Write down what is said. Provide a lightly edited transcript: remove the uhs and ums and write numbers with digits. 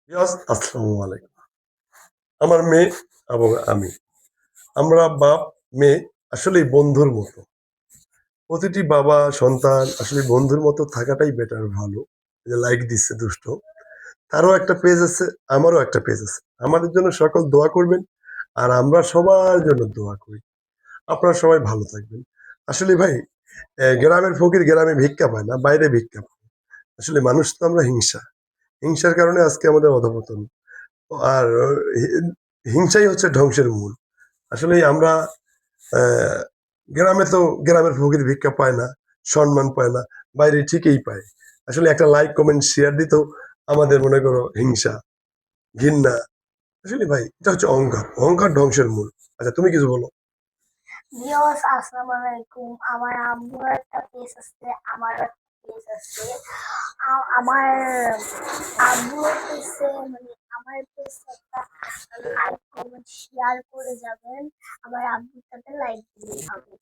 আসসালামু আলাইকুম। আমার মেয়ে এবং আমি, আমরা বাপ মেয়ে আসলেই বন্ধুর মতো। প্রতিটি বাবা সন্তান আসলে বন্ধুর মতো থাকাটাই বেটার, ভালো। এই যে লাইক দিচ্ছে দুষ্ট, তারও একটা পেজ আছে, আমারও একটা পেজ আছে। আমাদের জন্য সকল দোয়া করবেন, আর আমরা সবার জন্য দোয়া করি। আপনারা সবাই ভালো থাকবেন। আসলে ভাই, গ্রামের ফকির গ্রামে ভিক্ষা পায় না, বাইরে ভিক্ষা পায়। আসলে মানুষ তো আমরা হিংসার কারণে আজকে আমাদের অধঃপতন। আর হিংসাই হচ্ছে ধ্বংসের মূল। আসলে আমরা আহ, গ্রামে তো গ্রামের ফকির ভিক্ষা পায় না, সম্মান পায় না, বাইরে ঠিকই পায়। আসলে একটা লাইক কমেন্ট শেয়ার দিতেও আমাদের মনে করো হিংসা, ঘৃণা। আসলে ভাই, এটা হচ্ছে অহংকার, অহংকার ধ্বংসের মূল। আচ্ছা, তুমি কিছু বলো। ভিউয়ার্স আসসালামু আলাইকুম। আমার আম্মুর একটা পেজ আছে, আমার একটা পেজ আছে। আমার আব্বুর পেজে আমার পেজ একটা লাইক কমেন্ট শেয়ার করে যাবেন। আমার আব্বুর সাথে লাইক দিলেই হবে।